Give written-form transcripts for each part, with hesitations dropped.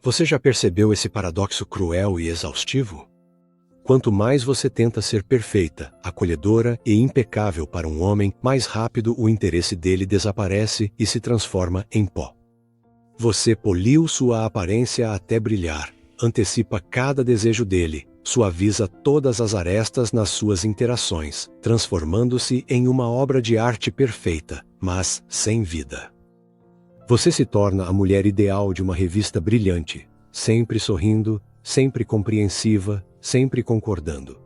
Você já percebeu esse paradoxo cruel e exaustivo? Quanto mais você tenta ser perfeita, acolhedora e impecável para um homem, mais rápido o interesse dele desaparece e se transforma em pó. Você poliu sua aparência até brilhar, antecipa cada desejo dele, suaviza todas as arestas nas suas interações, transformando-se em uma obra de arte perfeita, mas sem vida. Você se torna a mulher ideal de uma revista brilhante, sempre sorrindo, sempre compreensiva, sempre concordando.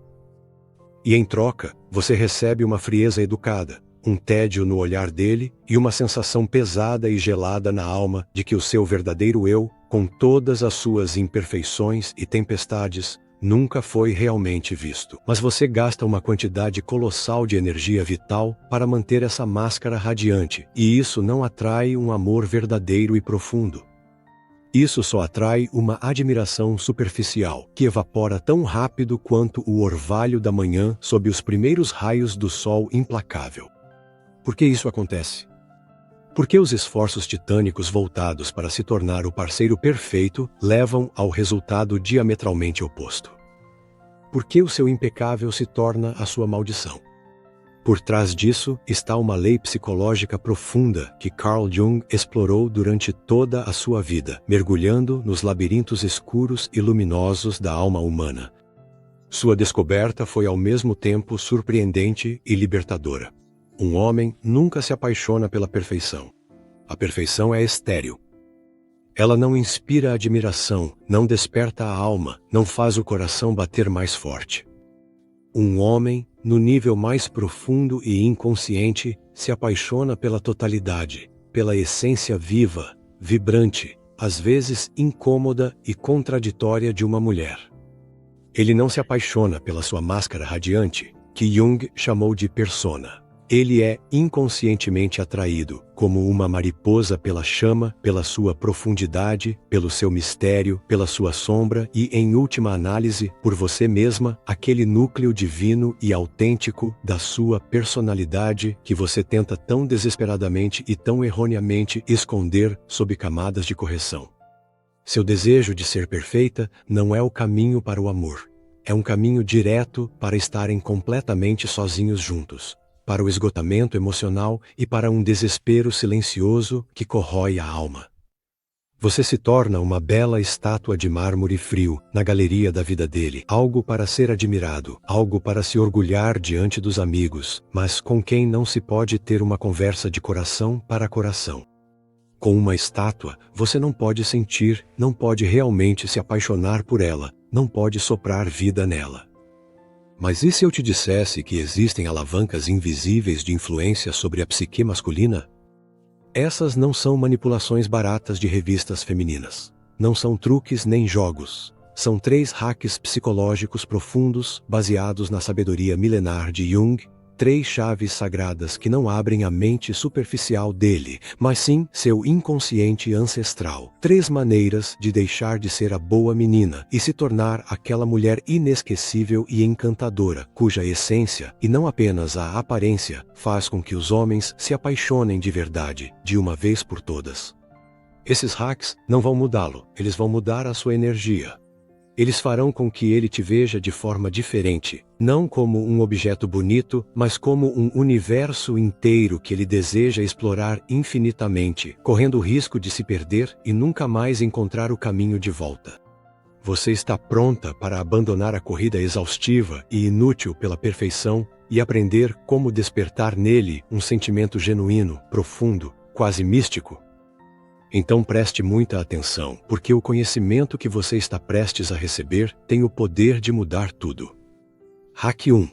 E em troca, você recebe uma frieza educada, um tédio no olhar dele e uma sensação pesada e gelada na alma de que o seu verdadeiro eu, com todas as suas imperfeições e tempestades, nunca foi realmente visto. Mas você gasta uma quantidade colossal de energia vital para manter essa máscara radiante, e isso não atrai um amor verdadeiro e profundo. Isso só atrai uma admiração superficial, que evapora tão rápido quanto o orvalho da manhã sob os primeiros raios do sol implacável. Por que isso acontece? Por que os esforços titânicos voltados para se tornar o parceiro perfeito levam ao resultado diametralmente oposto? Por que o seu impecável se torna a sua maldição? Por trás disso está uma lei psicológica profunda que Carl Jung explorou durante toda a sua vida, mergulhando nos labirintos escuros e luminosos da alma humana. Sua descoberta foi ao mesmo tempo surpreendente e libertadora. Um homem nunca se apaixona pela perfeição. A perfeição é estéril. Ela não inspira admiração, não desperta a alma, não faz o coração bater mais forte. Um homem, no nível mais profundo e inconsciente, se apaixona pela totalidade, pela essência viva, vibrante, às vezes incômoda e contraditória de uma mulher. Ele não se apaixona pela sua máscara radiante, que Jung chamou de persona. Ele é inconscientemente atraído, como uma mariposa pela chama, pela sua profundidade, pelo seu mistério, pela sua sombra e, em última análise, por você mesma, aquele núcleo divino e autêntico da sua personalidade que você tenta tão desesperadamente e tão erroneamente esconder sob camadas de correção. Seu desejo de ser perfeita não é o caminho para o amor. É um caminho direto para estarem completamente sozinhos juntos, para o esgotamento emocional e para um desespero silencioso que corrói a alma. Você se torna uma bela estátua de mármore frio na galeria da vida dele, algo para ser admirado, algo para se orgulhar diante dos amigos, mas com quem não se pode ter uma conversa de coração para coração. Com uma estátua, você não pode sentir, não pode realmente se apaixonar por ela, não pode soprar vida nela. Mas e se eu te dissesse que existem alavancas invisíveis de influência sobre a psique masculina? Essas não são manipulações baratas de revistas femininas. Não são truques nem jogos. São 3 hacks psicológicos profundos baseados na sabedoria milenar de Jung, 3 chaves sagradas que não abrem a mente superficial dele, mas sim seu inconsciente ancestral. 3 maneiras de deixar de ser a boa menina e se tornar aquela mulher inesquecível e encantadora, cuja essência, e não apenas a aparência, faz com que os homens se apaixonem de verdade, de uma vez por todas. Esses hacks não vão mudá-lo, eles vão mudar a sua energia. Eles farão com que ele te veja de forma diferente, não como um objeto bonito, mas como um universo inteiro que ele deseja explorar infinitamente, correndo o risco de se perder e nunca mais encontrar o caminho de volta. Você está pronta para abandonar a corrida exaustiva e inútil pela perfeição e aprender como despertar nele um sentimento genuíno, profundo, quase místico? Então preste muita atenção, porque o conhecimento que você está prestes a receber tem o poder de mudar tudo. Hack 1.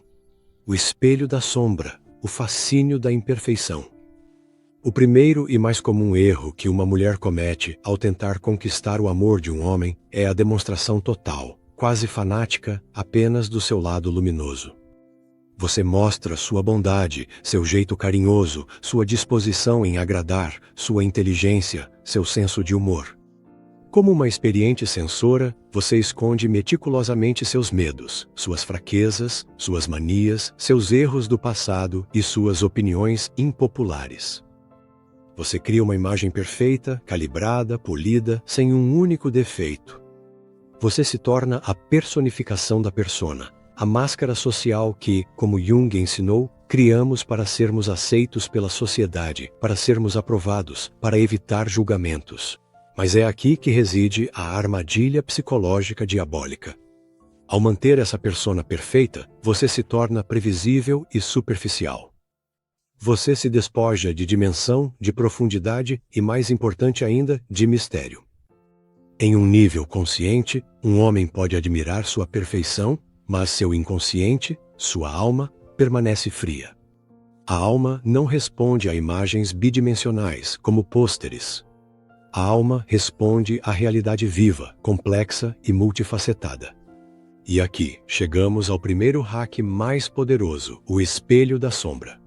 O espelho da sombra, o fascínio da imperfeição. O primeiro e mais comum erro que uma mulher comete ao tentar conquistar o amor de um homem é a demonstração total, quase fanática, apenas do seu lado luminoso. Você mostra sua bondade, seu jeito carinhoso, sua disposição em agradar, sua inteligência, seu senso de humor. Como uma experiente censora, você esconde meticulosamente seus medos, suas fraquezas, suas manias, seus erros do passado e suas opiniões impopulares. Você cria uma imagem perfeita, calibrada, polida, sem um único defeito. Você se torna a personificação da persona, a máscara social que, como Jung ensinou, criamos para sermos aceitos pela sociedade, para sermos aprovados, para evitar julgamentos. Mas é aqui que reside a armadilha psicológica diabólica. Ao manter essa persona perfeita, você se torna previsível e superficial. Você se despoja de dimensão, de profundidade e, mais importante ainda, de mistério. Em um nível consciente, um homem pode admirar sua perfeição, mas seu inconsciente, sua alma, permanece fria. A alma não responde a imagens bidimensionais, como pôsteres. A alma responde à realidade viva, complexa e multifacetada. E aqui, chegamos ao primeiro hack mais poderoso, o espelho da sombra.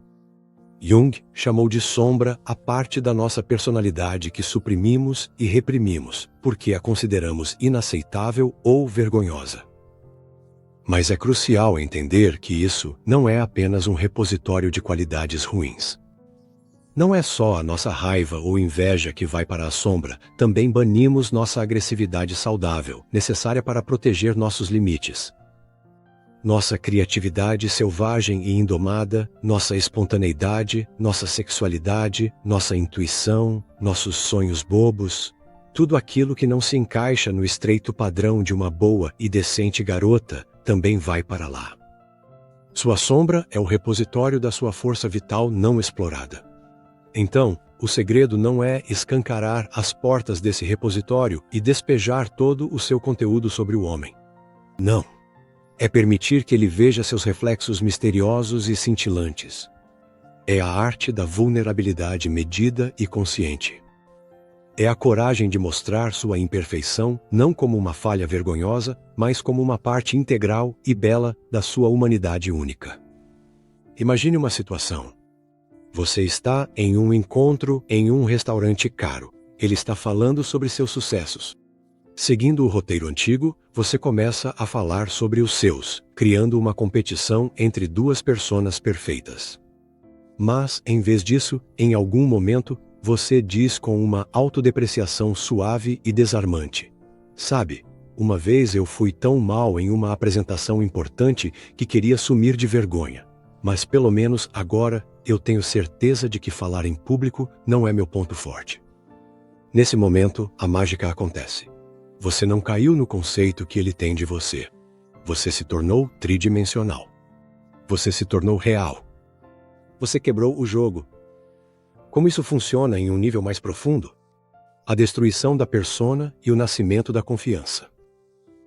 Jung chamou de sombra a parte da nossa personalidade que suprimimos e reprimimos, porque a consideramos inaceitável ou vergonhosa. Mas é crucial entender que isso não é apenas um repositório de qualidades ruins. Não é só a nossa raiva ou inveja que vai para a sombra, também banimos nossa agressividade saudável, necessária para proteger nossos limites. Nossa criatividade selvagem e indomada, nossa espontaneidade, nossa sexualidade, nossa intuição, nossos sonhos bobos, tudo aquilo que não se encaixa no estreito padrão de uma boa e decente garota, também vai para lá. Sua sombra é o repositório da sua força vital não explorada. Então, o segredo não é escancarar as portas desse repositório e despejar todo o seu conteúdo sobre o homem. Não. É permitir que ele veja seus reflexos misteriosos e cintilantes. É a arte da vulnerabilidade medida e consciente. É a coragem de mostrar sua imperfeição não como uma falha vergonhosa, mas como uma parte integral e bela da sua humanidade única. Imagine uma situação. Você está em um encontro em um restaurante caro. Ele está falando sobre seus sucessos. Seguindo o roteiro antigo, você começa a falar sobre os seus, criando uma competição entre duas personas perfeitas. Mas, em vez disso, em algum momento, você diz com uma autodepreciação suave e desarmante: sabe, uma vez eu fui tão mal em uma apresentação importante que queria sumir de vergonha. Mas pelo menos agora eu tenho certeza de que falar em público não é meu ponto forte. Nesse momento, a mágica acontece. Você não caiu no conceito que ele tem de você. Você se tornou tridimensional. Você se tornou real. Você quebrou o jogo. Como isso funciona em um nível mais profundo? A destruição da persona e o nascimento da confiança.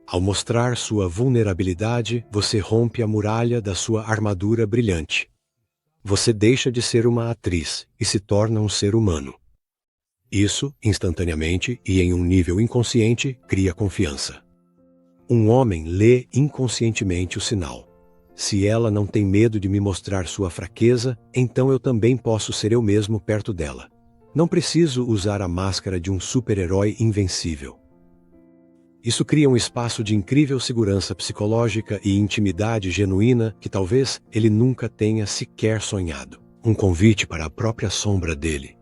Ao mostrar sua vulnerabilidade, você rompe a muralha da sua armadura brilhante. Você deixa de ser uma atriz e se torna um ser humano. Isso, instantaneamente e em um nível inconsciente, cria confiança. Um homem lê inconscientemente o sinal. Se ela não tem medo de me mostrar sua fraqueza, então eu também posso ser eu mesmo perto dela. Não preciso usar a máscara de um super-herói invencível. Isso cria um espaço de incrível segurança psicológica e intimidade genuína que talvez ele nunca tenha sequer sonhado. Um convite para a própria sombra dele.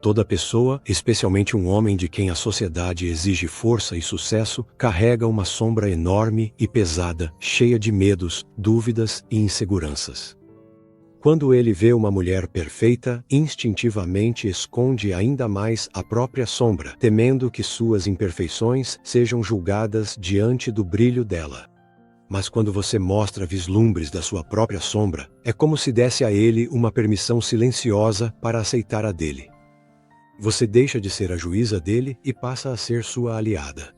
Toda pessoa, especialmente um homem de quem a sociedade exige força e sucesso, carrega uma sombra enorme e pesada, cheia de medos, dúvidas e inseguranças. Quando ele vê uma mulher perfeita, instintivamente esconde ainda mais a própria sombra, temendo que suas imperfeições sejam julgadas diante do brilho dela. Mas quando você mostra vislumbres da sua própria sombra, é como se desse a ele uma permissão silenciosa para aceitar a dele. Você deixa de ser a juíza dele e passa a ser sua aliada.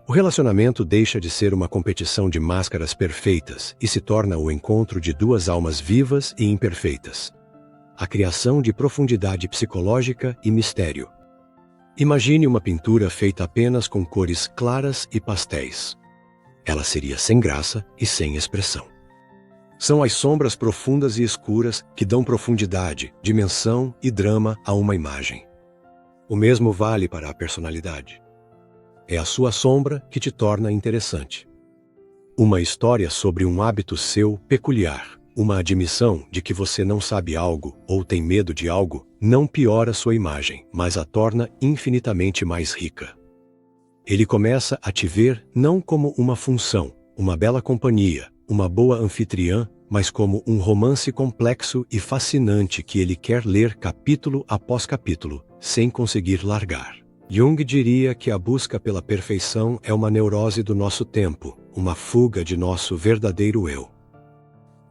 O relacionamento deixa de ser uma competição de máscaras perfeitas e se torna o encontro de duas almas vivas e imperfeitas. A criação de profundidade psicológica e mistério. Imagine uma pintura feita apenas com cores claras e pastéis. Ela seria sem graça e sem expressão. São as sombras profundas e escuras que dão profundidade, dimensão e drama a uma imagem. O mesmo vale para a personalidade. É a sua sombra que te torna interessante. Uma história sobre um hábito seu peculiar, Uma admissão de que você não sabe algo ou tem medo de algo não piora sua imagem, mas a torna infinitamente mais rica. Ele começa a te ver não como uma função, uma bela companhia, uma boa anfitriã, mas como um romance complexo e fascinante que ele quer ler capítulo após capítulo, sem conseguir largar. Jung diria que a busca pela perfeição é uma neurose do nosso tempo, uma fuga de nosso verdadeiro eu.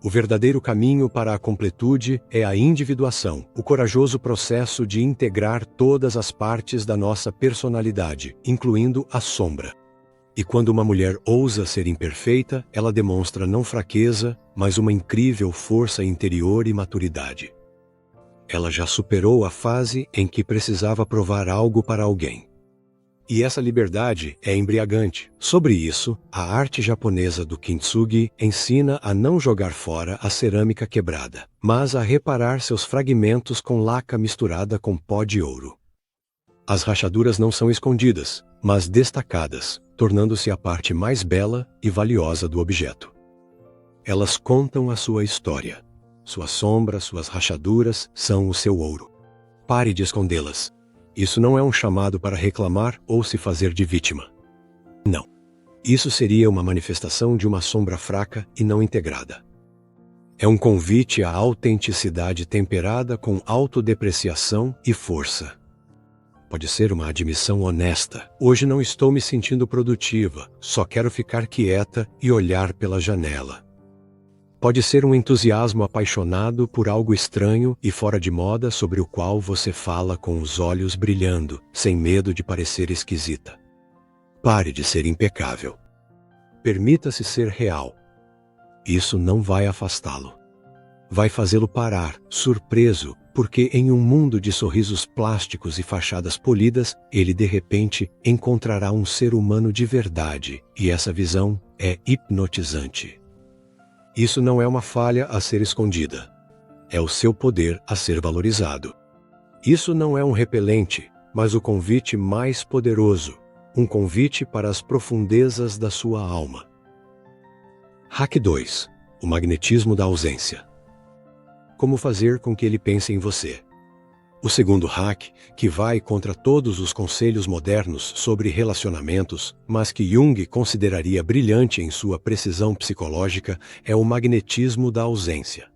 O verdadeiro caminho para a completude é a individuação, o corajoso processo de integrar todas as partes da nossa personalidade, incluindo a sombra. E quando uma mulher ousa ser imperfeita, ela demonstra não fraqueza, mas uma incrível força interior e maturidade. Ela já superou a fase em que precisava provar algo para alguém. E essa liberdade é embriagante. Sobre isso, a arte japonesa do kintsugi ensina a não jogar fora a cerâmica quebrada, mas a reparar seus fragmentos com laca misturada com pó de ouro. As rachaduras não são escondidas, mas destacadas, tornando-se a parte mais bela e valiosa do objeto. Elas contam a sua história. Sua sombra, suas rachaduras são o seu ouro. Pare de escondê-las. Isso não é um chamado para reclamar ou se fazer de vítima. Não. Isso seria uma manifestação de uma sombra fraca e não integrada. É um convite à autenticidade temperada com autodepreciação e força. Pode ser uma admissão honesta. Hoje não estou me sentindo produtiva, só quero ficar quieta e olhar pela janela. Pode ser um entusiasmo apaixonado por algo estranho e fora de moda sobre o qual você fala com os olhos brilhando, sem medo de parecer esquisita. Pare de ser impecável. Permita-se ser real. Isso não vai afastá-lo. Vai fazê-lo parar, surpreso, porque em um mundo de sorrisos plásticos e fachadas polidas, ele de repente encontrará um ser humano de verdade, e essa visão é hipnotizante. Isso não é uma falha a ser escondida. É o seu poder a ser valorizado. Isso não é um repelente, mas o convite mais poderoso, um convite para as profundezas da sua alma. Hack 2. O magnetismo da ausência. Como fazer com que ele pense em você? O segundo hack, que vai contra todos os conselhos modernos sobre relacionamentos, mas que Jung consideraria brilhante em sua precisão psicológica, é o magnetismo da ausência.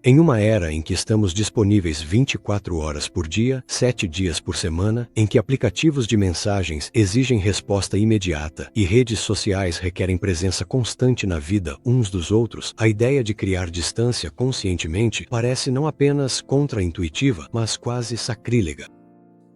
Em uma era em que estamos disponíveis 24 horas por dia, 7 dias por semana, em que aplicativos de mensagens exigem resposta imediata e redes sociais requerem presença constante na vida uns dos outros, a ideia de criar distância conscientemente parece não apenas contra-intuitiva, mas quase sacrílega.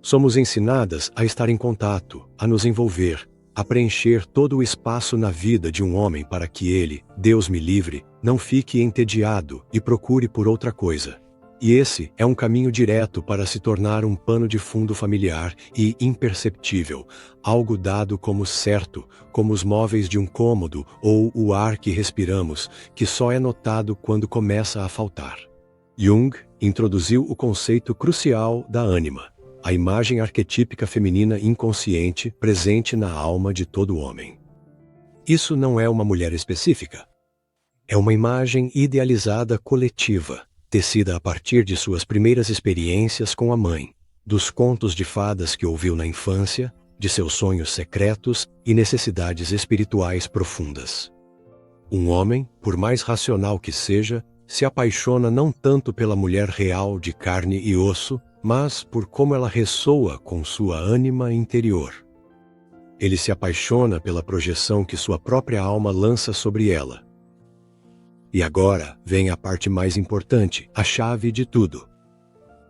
Somos ensinadas a estar em contato, a nos envolver, a preencher todo o espaço na vida de um homem para que ele, Deus me livre, não fique entediado e procure por outra coisa. E esse é um caminho direto para se tornar um pano de fundo familiar e imperceptível, algo dado como certo, como os móveis de um cômodo ou o ar que respiramos, que só é notado quando começa a faltar. Jung introduziu o conceito crucial da ânima, a imagem arquetípica feminina inconsciente presente na alma de todo homem. Isso não é uma mulher específica. É uma imagem idealizada coletiva, tecida a partir de suas primeiras experiências com a mãe, dos contos de fadas que ouviu na infância, de seus sonhos secretos e necessidades espirituais profundas. Um homem, por mais racional que seja, se apaixona não tanto pela mulher real de carne e osso, mas por como ela ressoa com sua ânima interior. Ele se apaixona pela projeção que sua própria alma lança sobre ela. E agora vem a parte mais importante, a chave de tudo.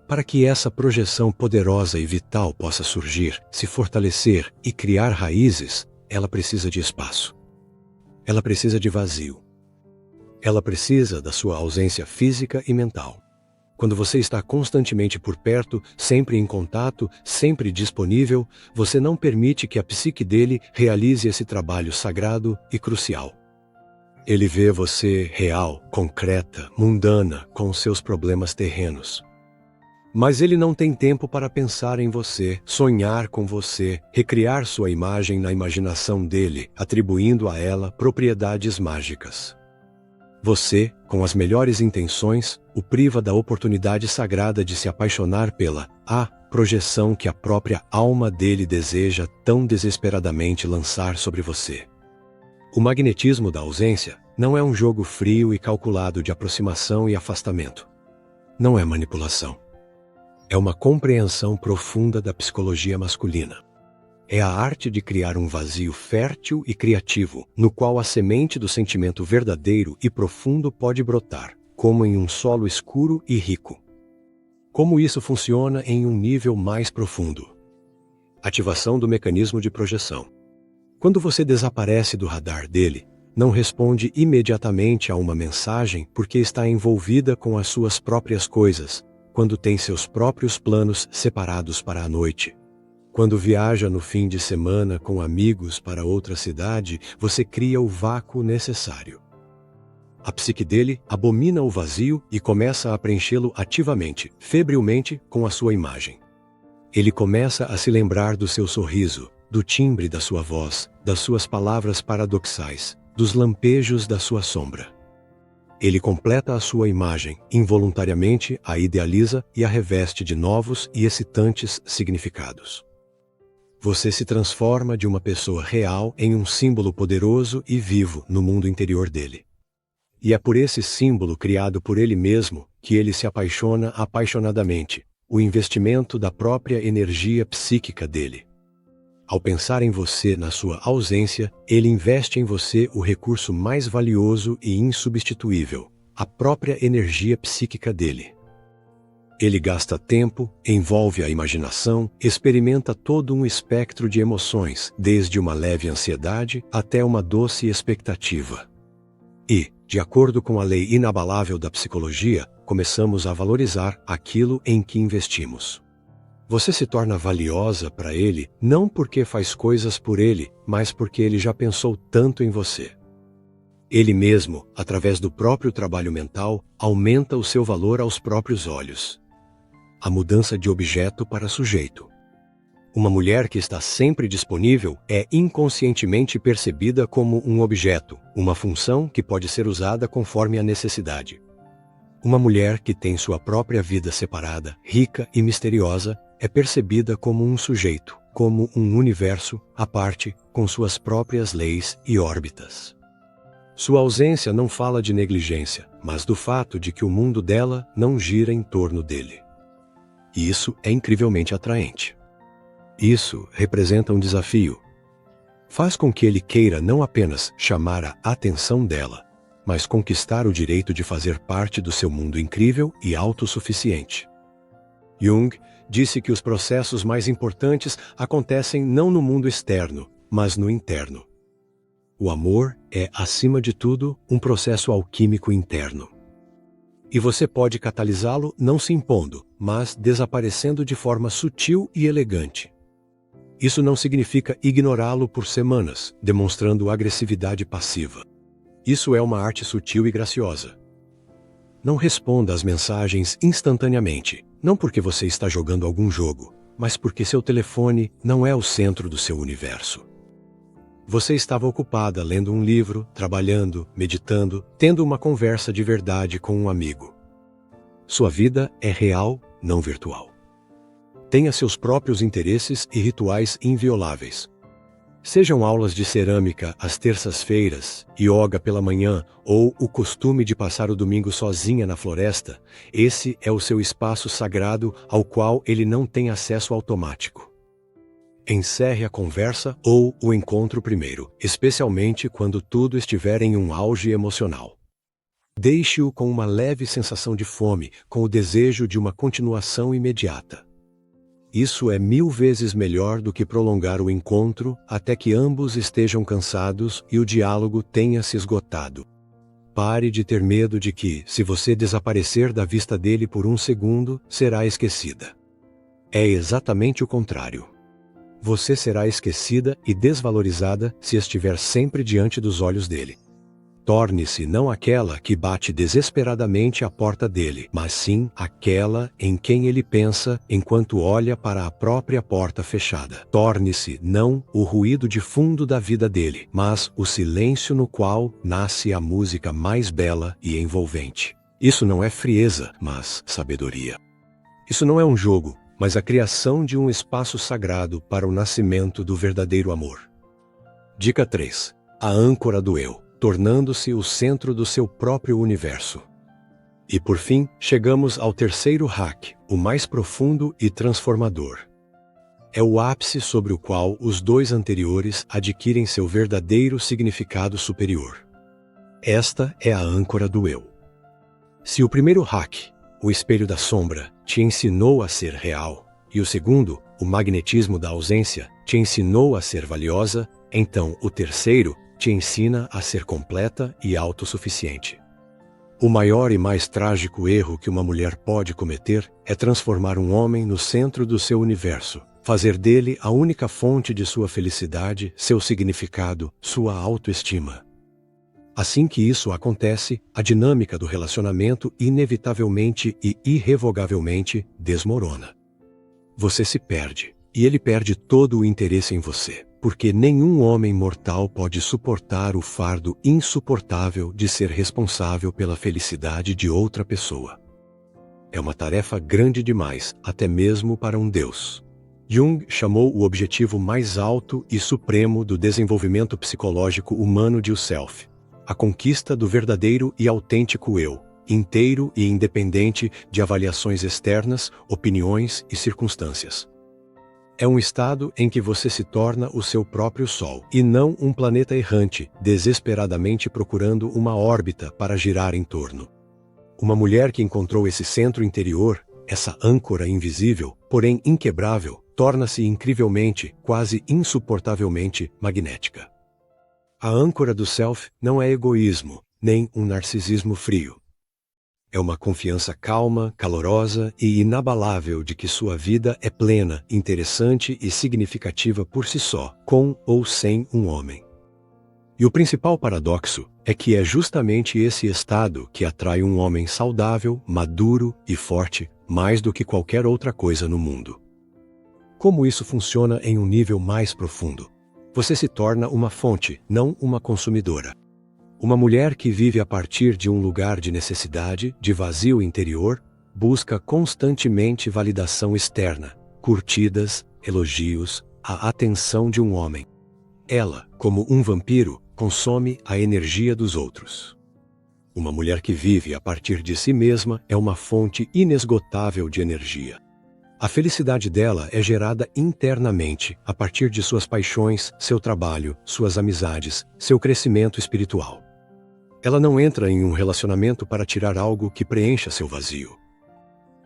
Para que essa projeção poderosa e vital possa surgir, se fortalecer e criar raízes, ela precisa de espaço. Ela precisa de vazio. Ela precisa da sua ausência física e mental. Quando você está constantemente por perto, sempre em contato, sempre disponível, você não permite que a psique dele realize esse trabalho sagrado e crucial. Ele vê você real, concreta, mundana, com seus problemas terrenos. Mas ele não tem tempo para pensar em você, sonhar com você, recriar sua imagem na imaginação dele, atribuindo a ela propriedades mágicas. Você, com as melhores intenções, o priva da oportunidade sagrada de se apaixonar pela projeção que a própria alma dele deseja tão desesperadamente lançar sobre você. O magnetismo da ausência não é um jogo frio e calculado de aproximação e afastamento. Não é manipulação. É uma compreensão profunda da psicologia masculina. É a arte de criar um vazio fértil e criativo, no qual a semente do sentimento verdadeiro e profundo pode brotar, como em um solo escuro e rico. Como isso funciona em um nível mais profundo? Ativação do mecanismo de projeção. Quando você desaparece do radar dele, não responde imediatamente a uma mensagem porque está envolvida com as suas próprias coisas, quando tem seus próprios planos separados para a noite. Quando viaja no fim de semana com amigos para outra cidade, você cria o vácuo necessário. A psique dele abomina o vazio e começa a preenchê-lo ativamente, febrilmente, com a sua imagem. Ele começa a se lembrar do seu sorriso, do timbre da sua voz, das suas palavras paradoxais, dos lampejos da sua sombra. Ele completa a sua imagem, involuntariamente a idealiza e a reveste de novos e excitantes significados. Você se transforma de uma pessoa real em um símbolo poderoso e vivo no mundo interior dele. E é por esse símbolo criado por ele mesmo que ele se apaixona apaixonadamente, o investimento da própria energia psíquica dele. Ao pensar em você na sua ausência, ele investe em você o recurso mais valioso e insubstituível, a própria energia psíquica dele. Ele gasta tempo, envolve a imaginação, experimenta todo um espectro de emoções, desde uma leve ansiedade até uma doce expectativa. E, de acordo com a lei inabalável da psicologia, começamos a valorizar aquilo em que investimos. Você se torna valiosa para ele não porque faz coisas por ele, mas porque ele já pensou tanto em você. Ele mesmo, através do próprio trabalho mental, aumenta o seu valor aos próprios olhos. A mudança de objeto para sujeito. Uma mulher que está sempre disponível é inconscientemente percebida como um objeto, uma função que pode ser usada conforme a necessidade. Uma mulher que tem sua própria vida separada, rica e misteriosa, é percebida como um sujeito, como um universo à parte, com suas próprias leis e órbitas. Sua ausência não fala de negligência, mas do fato de que o mundo dela não gira em torno dele. E isso é incrivelmente atraente. Isso representa um desafio. Faz com que ele queira não apenas chamar a atenção dela, mas conquistar o direito de fazer parte do seu mundo incrível e autossuficiente. Jung disse que os processos mais importantes acontecem não no mundo externo, mas no interno. O amor é, acima de tudo, um processo alquímico interno. E você pode catalisá-lo não se impondo, mas desaparecendo de forma sutil e elegante. Isso não significa ignorá-lo por semanas, demonstrando agressividade passiva. Isso é uma arte sutil e graciosa. Não responda às mensagens instantaneamente, não porque você está jogando algum jogo, mas porque seu telefone não é o centro do seu universo. Você estava ocupada lendo um livro, trabalhando, meditando, tendo uma conversa de verdade com um amigo. Sua vida é real, não virtual. Tenha seus próprios interesses e rituais invioláveis. Sejam aulas de cerâmica às terças-feiras, yoga pela manhã ou o costume de passar o domingo sozinha na floresta, esse é o seu espaço sagrado ao qual ele não tem acesso automático. Encerre a conversa ou o encontro primeiro, especialmente quando tudo estiver em um auge emocional. Deixe-o com uma leve sensação de fome, com o desejo de uma continuação imediata. Isso é 1000 vezes melhor do que prolongar o encontro até que ambos estejam cansados e o diálogo tenha se esgotado. Pare de ter medo de que, se você desaparecer da vista dele por um segundo, será esquecida. É exatamente o contrário. Você será esquecida e desvalorizada se estiver sempre diante dos olhos dele. Torne-se não aquela que bate desesperadamente à porta dele, mas sim aquela em quem ele pensa enquanto olha para a própria porta fechada. Torne-se não o ruído de fundo da vida dele, mas o silêncio no qual nasce a música mais bela e envolvente. Isso não é frieza, mas sabedoria. Isso não é um jogo, mas a criação de um espaço sagrado para o nascimento do verdadeiro amor. Dica 3. A âncora do eu, tornando-se o centro do seu próprio universo. E por fim, chegamos ao terceiro hack, o mais profundo e transformador. É o ápice sobre o qual os dois anteriores adquirem seu verdadeiro significado superior. Esta é a âncora do eu. Se o primeiro hack, o espelho da sombra, te ensinou a ser real, e o segundo, o magnetismo da ausência, te ensinou a ser valiosa, então o terceiro te ensina a ser completa e autossuficiente. O maior e mais trágico erro que uma mulher pode cometer é transformar um homem no centro do seu universo, fazer dele a única fonte de sua felicidade, seu significado, sua autoestima. Assim que isso acontece, a dinâmica do relacionamento inevitavelmente e irrevogavelmente desmorona. Você se perde, e ele perde todo o interesse em você, porque nenhum homem mortal pode suportar o fardo insuportável de ser responsável pela felicidade de outra pessoa. É uma tarefa grande demais, até mesmo para um Deus. Jung chamou o objetivo mais alto e supremo do desenvolvimento psicológico humano de o self, a conquista do verdadeiro e autêntico eu, inteiro e independente de avaliações externas, opiniões e circunstâncias. É um estado em que você se torna o seu próprio Sol, e não um planeta errante, desesperadamente procurando uma órbita para girar em torno. Uma mulher que encontrou esse centro interior, essa âncora invisível, porém inquebrável, torna-se incrivelmente, quase insuportavelmente magnética. A âncora do self não é egoísmo, nem um narcisismo frio. É uma confiança calma, calorosa e inabalável de que sua vida é plena, interessante e significativa por si só, com ou sem um homem. E o principal paradoxo é que é justamente esse estado que atrai um homem saudável, maduro e forte, mais do que qualquer outra coisa no mundo. Como isso funciona em um nível mais profundo? Você se torna uma fonte, não uma consumidora. Uma mulher que vive a partir de um lugar de necessidade, de vazio interior, busca constantemente validação externa, curtidas, elogios, a atenção de um homem. Ela, como um vampiro, consome a energia dos outros. Uma mulher que vive a partir de si mesma é uma fonte inesgotável de energia. A felicidade dela é gerada internamente, a partir de suas paixões, seu trabalho, suas amizades, seu crescimento espiritual. Ela não entra em um relacionamento para tirar algo que preencha seu vazio.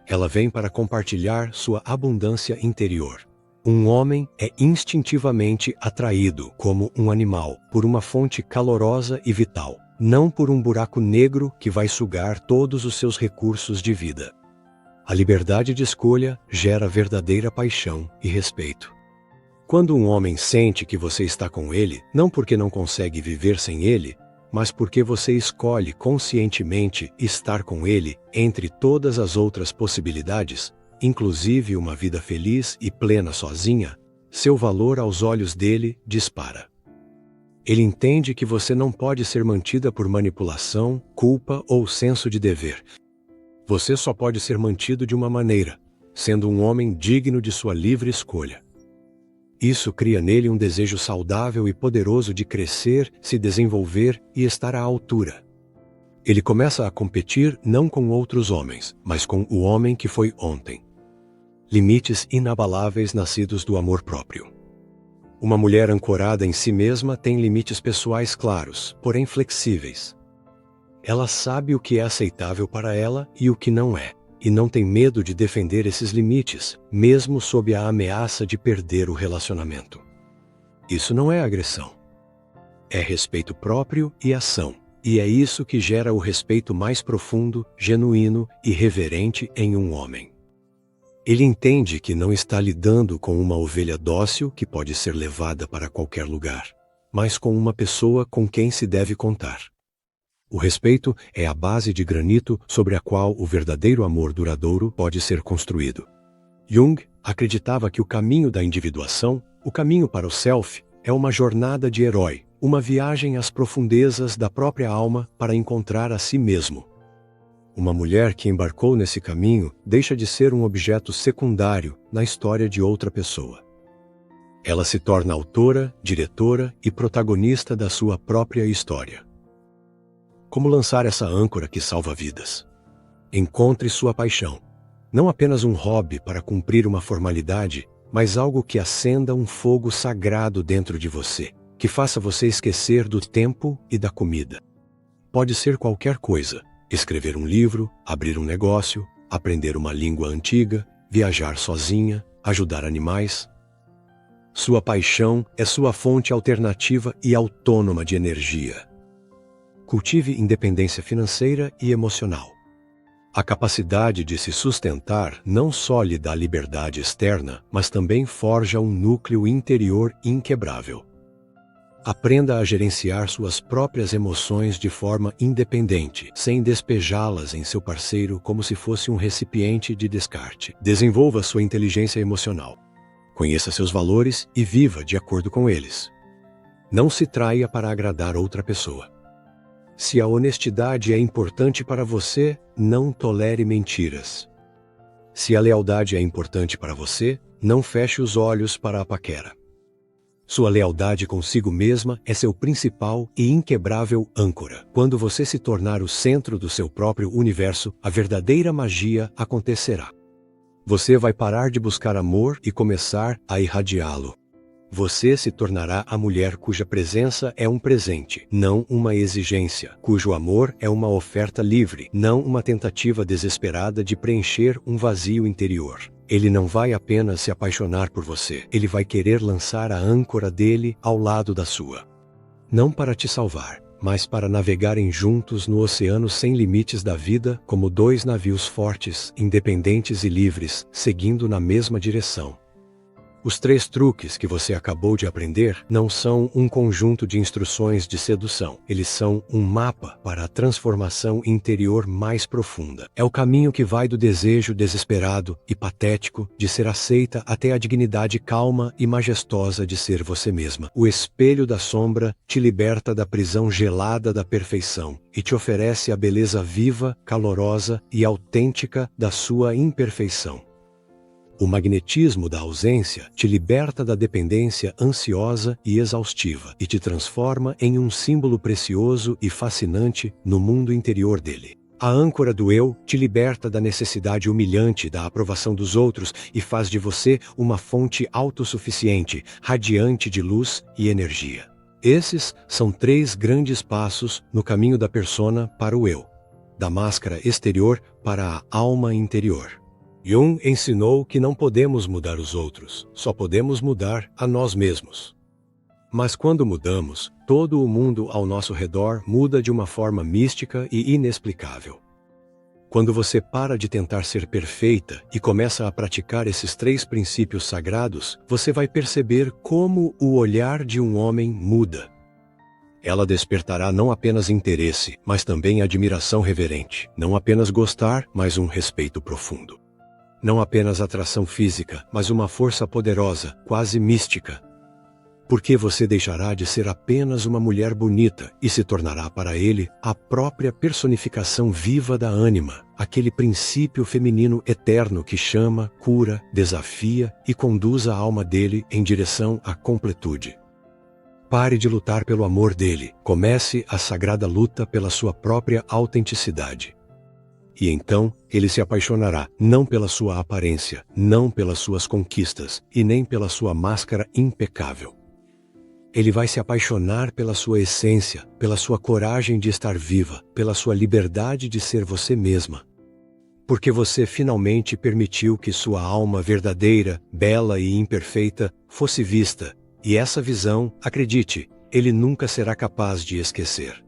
Ela vem para compartilhar sua abundância interior. Um homem é instintivamente atraído, como um animal, por uma fonte calorosa e vital, não por um buraco negro que vai sugar todos os seus recursos de vida. A liberdade de escolha gera verdadeira paixão e respeito. Quando um homem sente que você está com ele, não porque não consegue viver sem ele, mas porque você escolhe conscientemente estar com ele entre todas as outras possibilidades, inclusive uma vida feliz e plena sozinha, seu valor aos olhos dele dispara. Ele entende que você não pode ser mantida por manipulação, culpa ou senso de dever. Você só pode ser mantido de uma maneira, sendo um homem digno de sua livre escolha. Isso cria nele um desejo saudável e poderoso de crescer, se desenvolver e estar à altura. Ele começa a competir não com outros homens, mas com o homem que foi ontem. Limites inabaláveis nascidos do amor próprio. Uma mulher ancorada em si mesma tem limites pessoais claros, porém flexíveis. Ela sabe o que é aceitável para ela e o que não é, e não tem medo de defender esses limites, mesmo sob a ameaça de perder o relacionamento. Isso não é agressão. É respeito próprio e ação, e é isso que gera o respeito mais profundo, genuíno e reverente em um homem. Ele entende que não está lidando com uma ovelha dócil que pode ser levada para qualquer lugar, mas com uma pessoa com quem se deve contar. O respeito é a base de granito sobre a qual o verdadeiro amor duradouro pode ser construído. Jung acreditava que o caminho da individuação, o caminho para o self, é uma jornada de herói, uma viagem às profundezas da própria alma para encontrar a si mesmo. Uma mulher que embarcou nesse caminho deixa de ser um objeto secundário na história de outra pessoa. Ela se torna autora, diretora e protagonista da sua própria história. Como lançar essa âncora que salva vidas? Encontre sua paixão. Não apenas um hobby para cumprir uma formalidade, mas algo que acenda um fogo sagrado dentro de você, que faça você esquecer do tempo e da comida. Pode ser qualquer coisa: escrever um livro, abrir um negócio, aprender uma língua antiga, viajar sozinha, ajudar animais. Sua paixão é sua fonte alternativa e autônoma de energia. Cultive independência financeira e emocional. A capacidade de se sustentar não só lhe dá liberdade externa, mas também forja um núcleo interior inquebrável. Aprenda a gerenciar suas próprias emoções de forma independente, sem despejá-las em seu parceiro como se fosse um recipiente de descarte. Desenvolva sua inteligência emocional. Conheça seus valores e viva de acordo com eles. Não se traia para agradar outra pessoa. Se a honestidade é importante para você, não tolere mentiras. Se a lealdade é importante para você, não feche os olhos para a paquera. Sua lealdade consigo mesma é seu principal e inquebrável âncora. Quando você se tornar o centro do seu próprio universo, a verdadeira magia acontecerá. Você vai parar de buscar amor e começar a irradiá-lo. Você se tornará a mulher cuja presença é um presente, não uma exigência, cujo amor é uma oferta livre, não uma tentativa desesperada de preencher um vazio interior. Ele não vai apenas se apaixonar por você, ele vai querer lançar a âncora dele ao lado da sua. Não para te salvar, mas para navegarem juntos no oceano sem limites da vida, como dois navios fortes, independentes e livres, seguindo na mesma direção. Os 3 truques que você acabou de aprender não são um conjunto de instruções de sedução. Eles são um mapa para a transformação interior mais profunda. É o caminho que vai do desejo desesperado e patético de ser aceita até a dignidade calma e majestosa de ser você mesma. O espelho da sombra te liberta da prisão gelada da perfeição e te oferece a beleza viva, calorosa e autêntica da sua imperfeição. O magnetismo da ausência te liberta da dependência ansiosa e exaustiva e te transforma em um símbolo precioso e fascinante no mundo interior dele. A âncora do eu te liberta da necessidade humilhante da aprovação dos outros e faz de você uma fonte autossuficiente, radiante de luz e energia. Esses são 3 grandes passos no caminho da persona para o eu, da máscara exterior para a alma interior. Jung ensinou que não podemos mudar os outros, só podemos mudar a nós mesmos. Mas quando mudamos, todo o mundo ao nosso redor muda de uma forma mística e inexplicável. Quando você para de tentar ser perfeita e começa a praticar esses 3 princípios sagrados, você vai perceber como o olhar de um homem muda. Ela despertará não apenas interesse, mas também admiração reverente. Não apenas gostar, mas um respeito profundo. Não apenas atração física, mas uma força poderosa, quase mística. Porque você deixará de ser apenas uma mulher bonita e se tornará para ele a própria personificação viva da ânima, aquele princípio feminino eterno que chama, cura, desafia e conduz a alma dele em direção à completude. Pare de lutar pelo amor dele, comece a sagrada luta pela sua própria autenticidade. E então, ele se apaixonará, não pela sua aparência, não pelas suas conquistas, e nem pela sua máscara impecável. Ele vai se apaixonar pela sua essência, pela sua coragem de estar viva, pela sua liberdade de ser você mesma. Porque você finalmente permitiu que sua alma verdadeira, bela e imperfeita, fosse vista, e essa visão, acredite, ele nunca será capaz de esquecer.